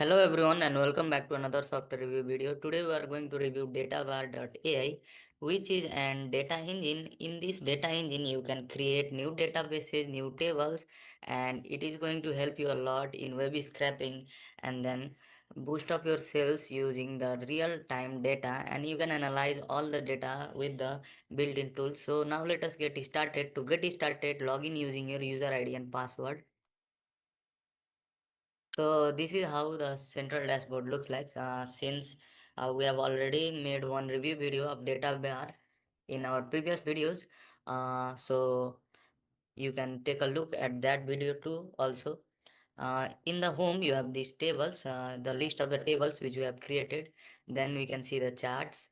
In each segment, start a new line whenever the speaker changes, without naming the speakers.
Hello everyone and welcome back to another software review video. Today we are going to review Databar.ai, which is an data engine. In this data engine you can create new databases, new tables, and it is going to help you a lot in web scraping and then boost up your sales using the real time data, and you can analyze all the data with the built-in tools. So now let us get started. To get started, log in using your user ID and password. So this is how the central dashboard looks like. Since we have already made one review video of Databar in our previous videos, so you can take a look at that video too. Also, in the home you have these tables, the list of the tables which we have created. Then we can see the charts,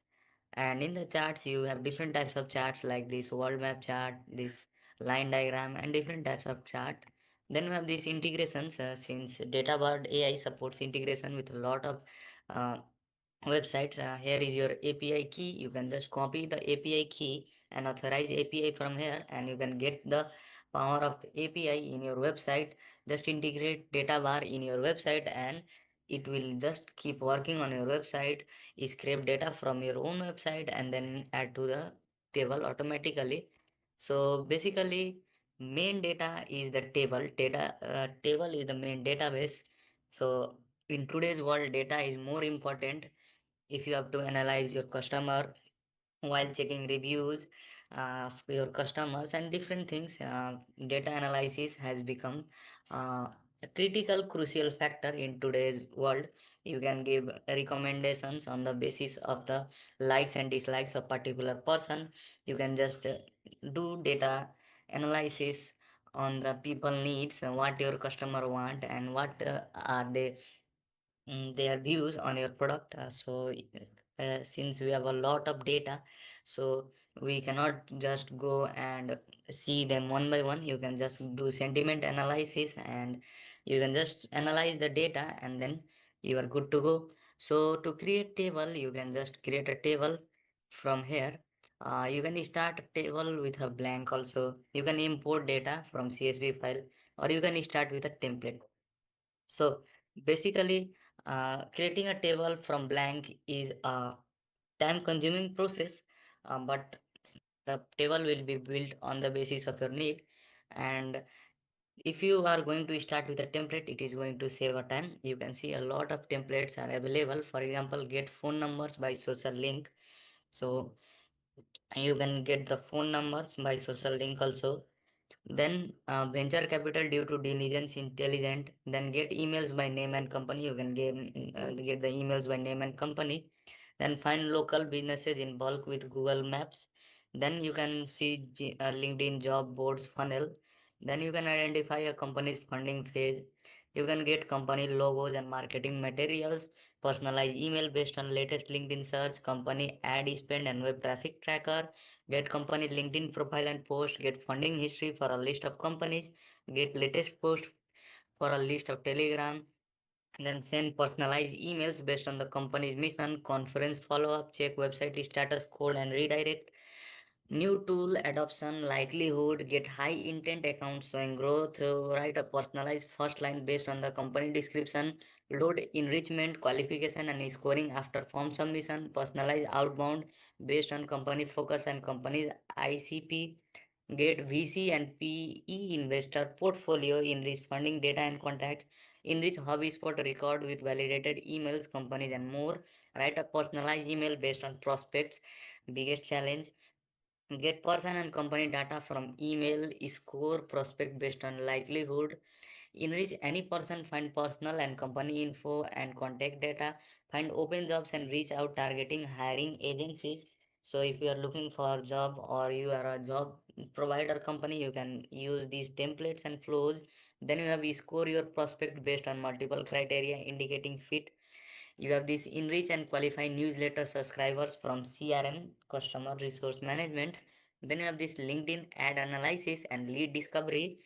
and in the charts you have different types of charts like this world map chart, this line diagram, and different types of chart. Then we have these integrations, since Databard AI supports integration with a lot of uh, websites. Here is your API key. You can just copy the API key and authorize API from here, and you can get the power of API in your website. Just integrate data bar in your website, and it will just keep working on your website, scrape data from your own website, and then add to the table automatically. So basically, main data is the table is the main database. So in today's world, data is more important. If you have to analyze your customer while checking reviews for your customers and different things, data analysis has become a critical crucial factor in today's world. You can give recommendations on the basis of the likes and dislikes of particular person. You can just do data analysis on the people needs, what your customer want, and what are they their views on your product. Since we have a lot of data, so we cannot just go and see them one by one. You can just do sentiment analysis, and you can just analyze the data, and then you are good to go. So to create table, you can just create a table from here. You can start a table with a blank. Also, you can import data from CSV file, or you can start with a template. So basically, creating a table from blank is a time consuming process, but the table will be built on the basis of your need. And if you are going to start with a template, it is going to save a time. You can see a lot of templates are available. For example, get phone numbers by social link. So you can get the phone numbers by social link also. Then venture capital due to diligence intelligent. Then get emails by name and company. You can get the emails by name and company. Then find local businesses in bulk with Google Maps. Then you can see LinkedIn job boards funnel. Then you can identify a company's funding phase. You can get company logos and marketing materials. Personalize email based on latest LinkedIn search, company ad spend and web traffic tracker. Get company LinkedIn profile and post. Get funding history for a list of companies. Get latest post for a list of Telegram. Then send personalized emails based on the company's mission, conference follow up, check website status code and redirect. New tool adoption likelihood, get high intent accounts showing growth, write a personalized first line based on the company description, load enrichment, qualification and scoring after form submission, personalize outbound based on company focus and company's ICP, get VC and PE investor portfolio, enrich funding data and contacts, enrich hobby spot record with validated emails, companies and more, write a personalized email based on prospects, biggest challenge. Get person and company data from email, score prospect based on likelihood, enrich any person, find personal and company info and contact data, find open jobs and reach out targeting hiring agencies. So if you are looking for a job or you are a job provider company, you can use these templates and flows. Then you have score your prospect based on multiple criteria indicating fit. You have this enrich and qualify newsletter subscribers from CRM, customer resource management. Then you have this LinkedIn ad analysis and lead discovery.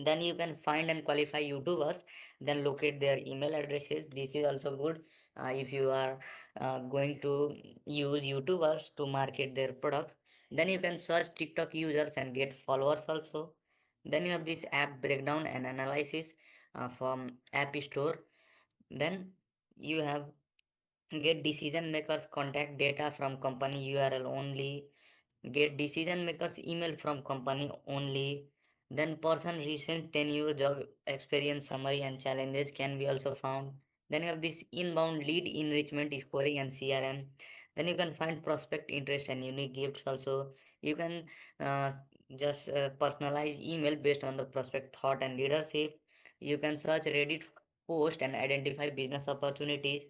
Then you can find and qualify YouTubers, then locate their email addresses. This is also good if you are going to use YouTubers to market their products. Then you can search TikTok users and get followers also. Then you have this app breakdown and analysis from App Store. Then you have get decision makers contact data from company URL only, get decision makers email from company only, then person recent tenure, job experience summary and challenges can be also found. Then you have this inbound lead enrichment scoring and CRM. Then you can find prospect interest and unique gifts also. You can uh, just personalize email based on the prospect thought and leadership. You can search Reddit post and identify business opportunities.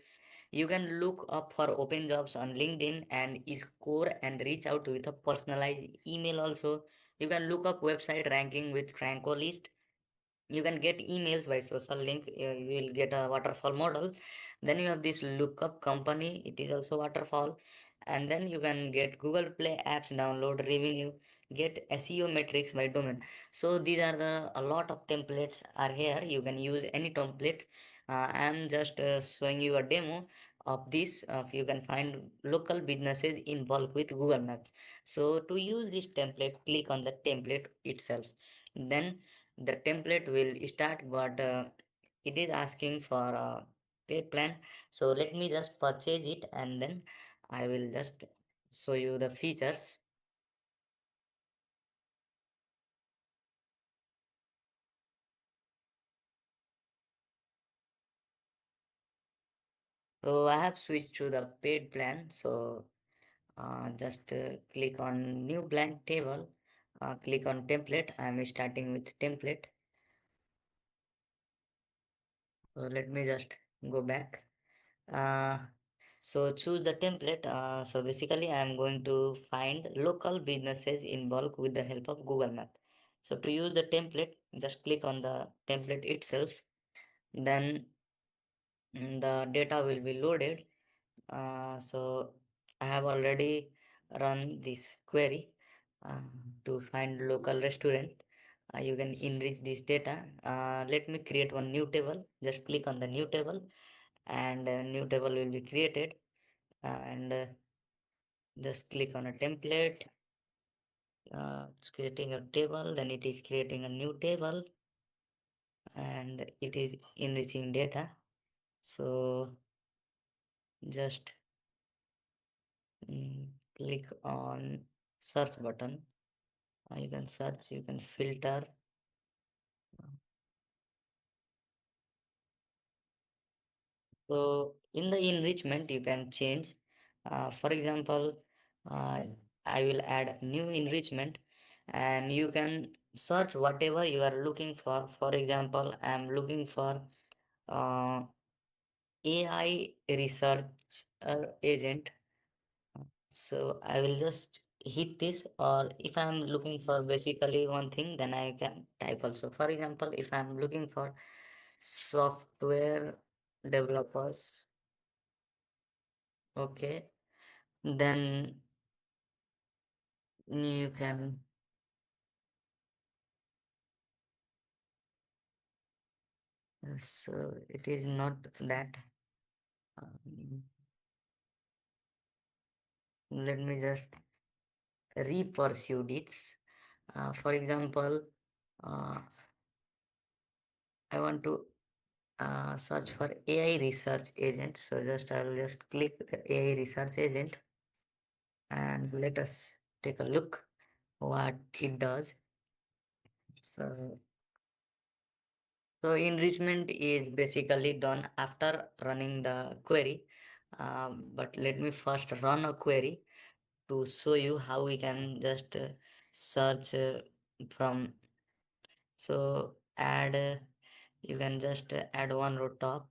You can look up for open jobs on LinkedIn and score and reach out with a personalized email also. You can look up website ranking with Franco list. You can get emails by social link. You will get a waterfall model. Then you have this lookup company. It is also waterfall. And then you can get Google Play apps download revenue, get SEO metrics by domain. So these are the a lot of templates are here. You can use any template. I am just showing you a demo of this. You can find local businesses in bulk with Google Maps. So to use this template, click on the template itself. Then the template will start, but it is asking for a paid plan. So let me just purchase it and then I will just show you the features. So I have switched to the paid plan. So just click on new blank table, click on template. I am starting with template. So let me just go back. uh, so choose the template. So basically I am going to find local businesses in bulk with the help of Google Map. So to use the template, just click on the template itself. Then the data will be loaded. So I have already run this query uh, to find local restaurant. You can enrich this data. Let me create one new table. Just click on the new table and a new table will be created. And just click on a template. It's creating a table, then it is creating a new table and it is enriching data. So just mm, click on search button. You can search, you can filter. So in the enrichment you can change. For example, uh, I will add new enrichment and you can search whatever you are looking for. For example, I am looking for uh, AI research agent. So I will just hit this, or if I'm looking for basically one thing, then I can type also. For example, if I'm looking for software developers, okay, then you can, so it is not that. Um, Let me just re-pursue it. For example, uh, I want to search for AI research agent. So just I will just click the AI research agent and let us take a look what it does. So, so enrichment is basically done after running the query. But let me first run a query to show you how we can just search from. So add, you can just add one row top,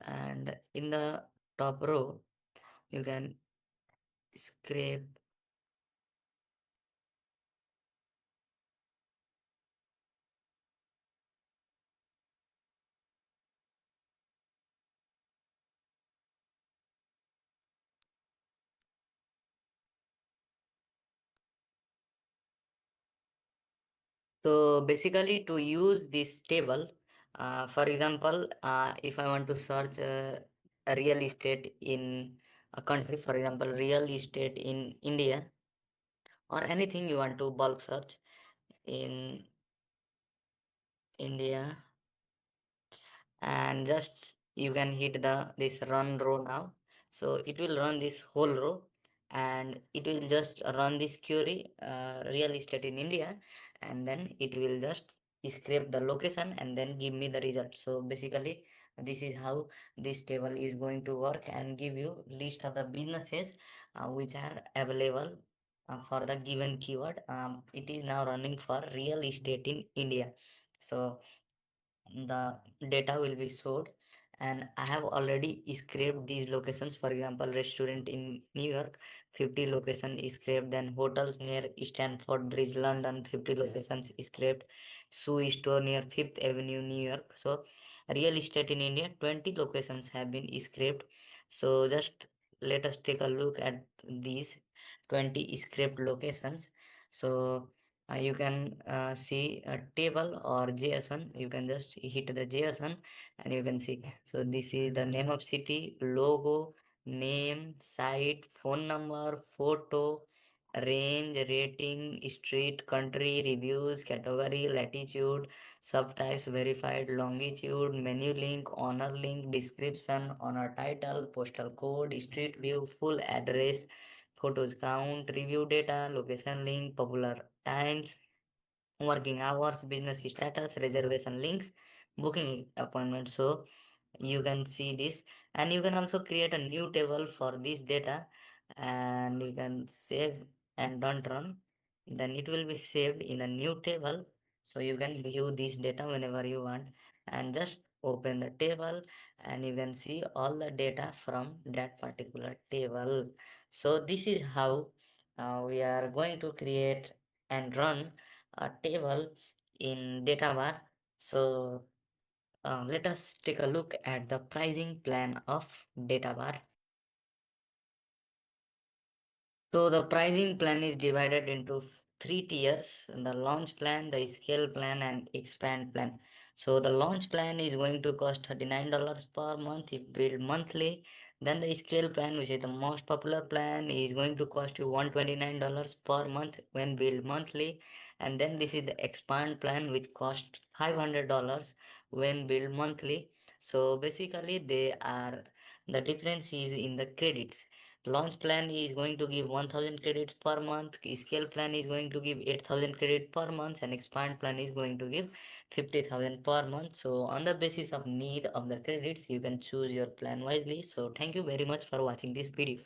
and in the top row you can scrape. So basically to use this table, for example, if I want to search a real estate in a country, for example, real estate in India or anything you want to bulk search in India. and just you can hit the this run row now. So it will run this whole row, and it will just run this query, real estate in India, and then it will just scrape the location and then give me the result. So basically this is how this table is going to work and give you list of the businesses which are available for the given keyword. It is now running for real estate in India. So the data will be stored, and I have already scraped these locations. For example, restaurant in New York, 50 locations scraped. Then hotels near Stanford Bridge, London, 50 locations scraped. Shoe store near Fifth Avenue, New York. So real estate in India, 20 locations have been scraped. So just let us take a look at these 20 scraped locations. So you can see a table or JSON. You can just hit the JSON and you can see. So this is the name of city, logo, name, site, phone number, photo, range, rating, street, country, reviews, category, latitude, subtypes, verified, longitude, menu link, owner link, description, owner title, postal code, street view, full address, photos count, review data, location link, popular times, working hours, business status, reservation links, booking appointment. So you can see this, and you can also create a new table for this data, and you can save and don't run. Then it will be saved in a new table, so you can view this data whenever you want, and just open the table and you can see all the data from that particular table. So this is how we are going to create and run a table in Databar. So let us take a look at the pricing plan of Databar. So the pricing plan is divided into three tiers: the launch plan, the scale plan, and expand plan. So the launch plan is going to cost $39 per month if billed monthly. Then the scale plan, which is the most popular plan, is going to cost you $129 per month when billed monthly. And then this is the expand plan, which costs $500 when billed monthly. So basically the difference is in the credits. Launch plan is going to give 1000 credits per month, scale plan is going to give 8000 credit per month, and expand plan is going to give 50,000 per month. So on the basis of need of the credits, you can choose your plan wisely. So thank you very much for watching this video.